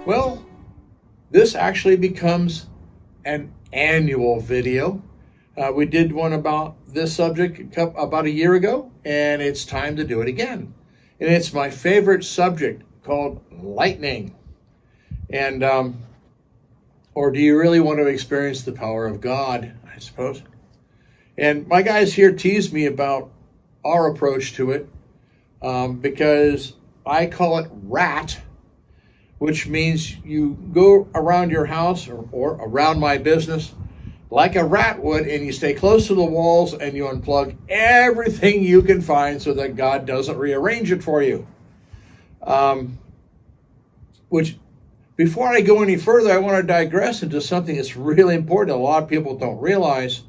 Well, this actually becomes an annual video. We did one about this subject about a year ago, and it's time to do it again. And it's my favorite subject, called lightning. And, or do you really want to experience the power of God, I suppose? And my guys here tease me about our approach to it, because I call it RAT, which means you go around your house or around my business like a rat would, and you stay close to the walls and you unplug everything you can find so that God doesn't rearrange it for you. Which, before I go any further, I want to digress into something that's really important. A lot of people don't realize,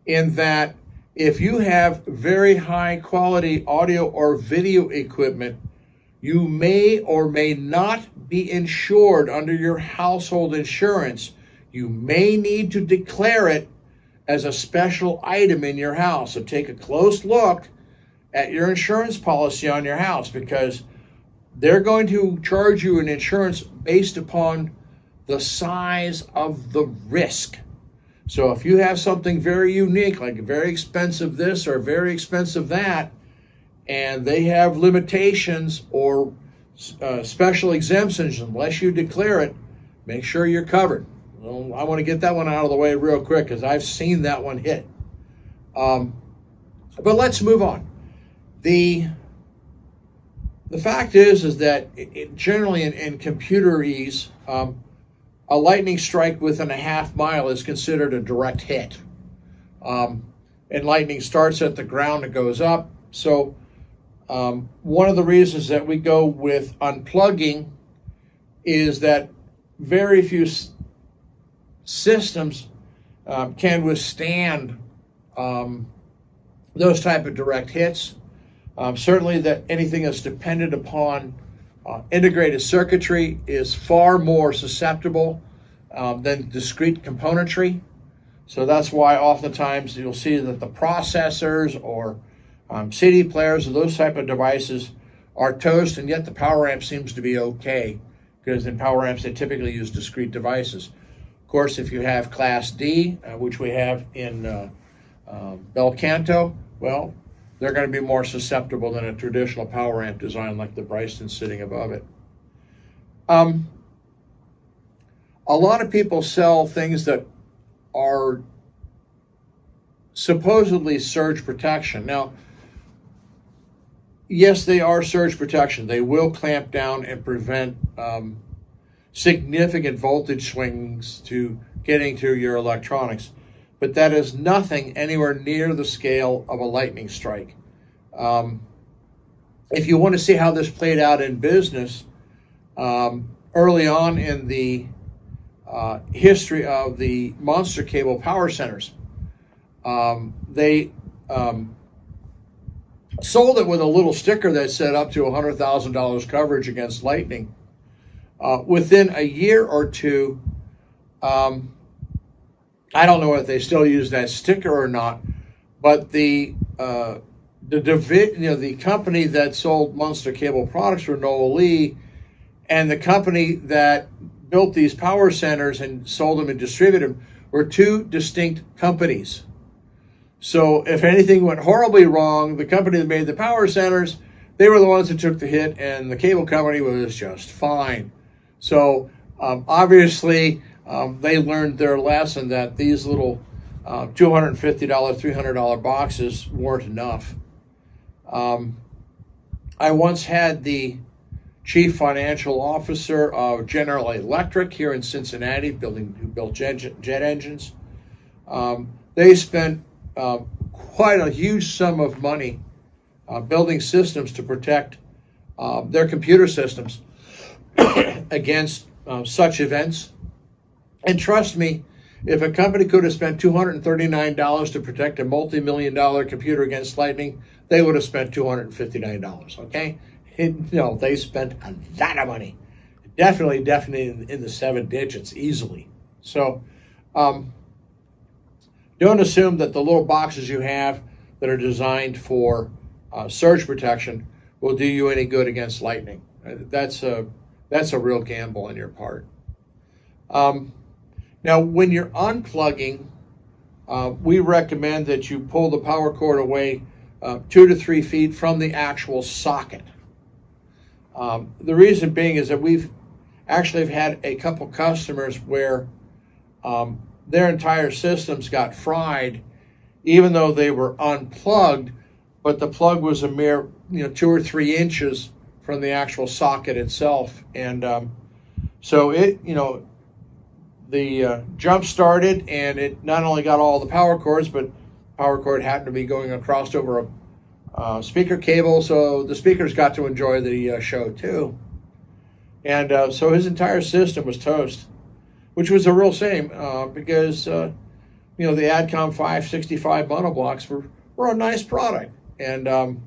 in that if you have very high quality audio or video equipment, you may or may not be insured under your household insurance. You may need to declare it as a special item in your house. So take a close look at your insurance policy on your house, because they're going to charge you an insurance based upon the size of the risk. So if you have something very unique, like very expensive this or very expensive that, and they have limitations or special exemptions, unless you declare it, make sure you're covered. Well, I want to get that one out of the way real quick, because I've seen that one hit. But let's move on. The fact is that generally in computerese, a lightning strike within a half mile is considered a direct hit. And lightning starts at the ground and goes up. So one of the reasons that we go with unplugging is that very few systems can withstand those type of direct hits. Certainly that anything that's dependent upon integrated circuitry is far more susceptible than discrete componentry. So that's why oftentimes you'll see that the processors or CD players or those type of devices are toast, and yet the power amp seems to be okay, because in power amps they typically use discrete devices. Of course, if you have Class D, which we have in Bel Canto, well, they're going to be more susceptible than a traditional power amp design like the Bryston sitting above it. A lot of people sell things that are supposedly surge protection. Now, yes, they are surge protection. They will clamp down and prevent significant voltage swings to getting to your electronics. But that is nothing anywhere near the scale of a lightning strike. If you want to see how this played out in business, early on in the history of the monster cable power centers, they sold it with a little sticker that said up to $100,000 coverage against lightning. Within a year or two, I don't know if they still use that sticker or not, but the company that sold Monster Cable products were Noel Lee, and the company that built these power centers and sold them and distributed them were two distinct companies. So if anything went horribly wrong, the company that made the power centers, they were the ones that took the hit, and the cable company was just fine. So obviously, they learned their lesson that these little $250, $300 boxes weren't enough. I once had the chief financial officer of General Electric here in Cincinnati, who built jet engines. They spent quite a huge sum of money building systems to protect their computer systems against such events. And trust me, if a company could have spent $239 to protect a multi-million-dollar computer against lightning, they would have spent $259, okay? No, they spent a lot of money. Definitely in the 7 digits, easily. So don't assume that the little boxes you have that are designed for surge protection will do you any good against lightning. That's that's a real gamble on your part. Now, when you're unplugging, we recommend that you pull the power cord away 2 to 3 feet from the actual socket. The reason being is that we've actually had a couple customers where their entire systems got fried, even though they were unplugged, but the plug was a mere 2 or 3 inches from the actual socket itself, and so it the jump started, and it not only got all the power cords, but power cord happened to be going across over a speaker cable, so the speakers got to enjoy the show too. And so his entire system was toast, which was a real shame because the Adcom 565 monoblocks were a nice product, and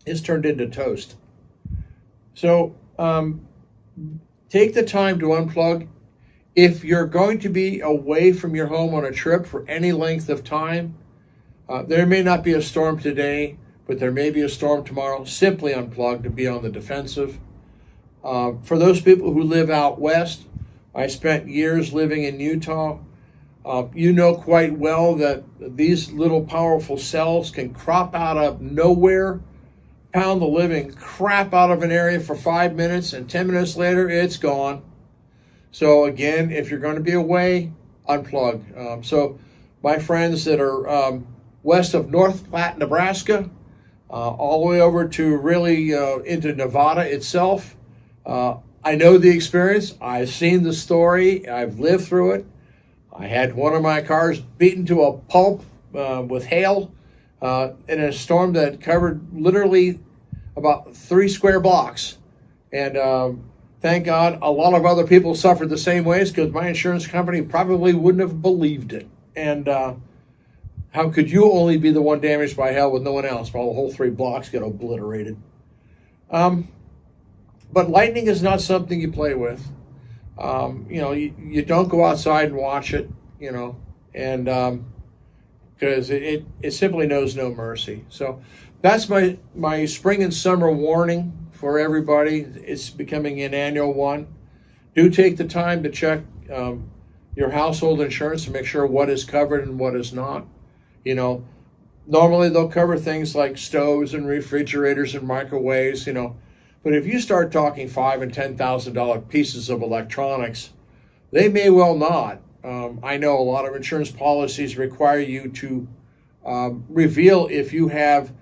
it's turned into toast. So take the time to unplug. If you're going to be away from your home on a trip for any length of time, there may not be a storm today, but there may be a storm tomorrow. Simply unplug to be on the defensive. For those people who live out west, I spent years living in Utah. You know quite well that these little powerful cells can crop out of nowhere, pound the living crap out of an area for 5 minutes, and 10 minutes later, it's gone. So again, if you're going to be away, unplug. So my friends that are west of North Platte, Nebraska, all the way over to really into Nevada itself, I know the experience. I've seen the story. I've lived through it. I had one of my cars beaten to a pulp with hail in a storm that covered literally about 3 square blocks. And thank God a lot of other people suffered the same ways, because my insurance company probably wouldn't have believed it. And how could you only be the one damaged by hail with no one else while the whole 3 blocks get obliterated? But lightning is not something you play with. You don't go outside and watch it, and because it simply knows no mercy. So that's my spring and summer warning for everybody. It's becoming an annual one. Do take the time to check your household insurance to make sure what is covered and what is not. Normally they'll cover things like stoves and refrigerators and microwaves, but if you start talking $5,000 and $10,000 pieces of electronics, they may well not. I know a lot of insurance policies require you to reveal if you have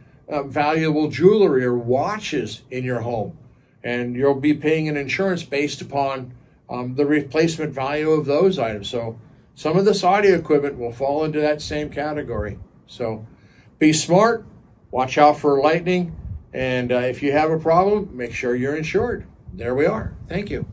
valuable jewelry or watches in your home, and you'll be paying an insurance based upon the replacement value of those items. So some of this audio equipment will fall into that same category. So be smart, watch out for lightning, and if you have a problem, make sure you're insured. There we are. Thank you.